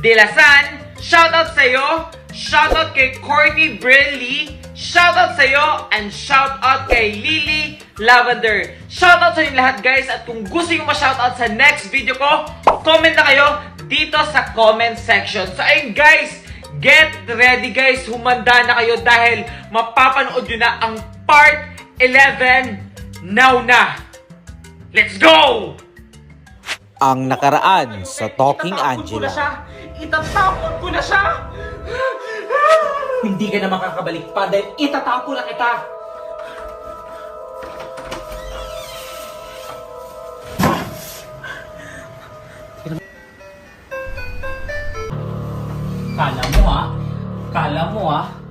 De La San, shoutout sa'yo, shoutout kay Courtney Briley, shoutout sa'yo, and shoutout kay Lily Lavender. Shoutout sa inyo lahat guys, at kung gusto nyo ma-shoutout sa next video ko, comment na kayo dito sa comment section. So ayun guys, get ready guys, humanda na kayo dahil mapapanood nyo na ang part 11 now na. Let's go! Ang nakaraan sa Talking Angela. Itatapon ko na siya! Hindi ka na makakabalik pa dahil itatapon na kita! Kala mo ha?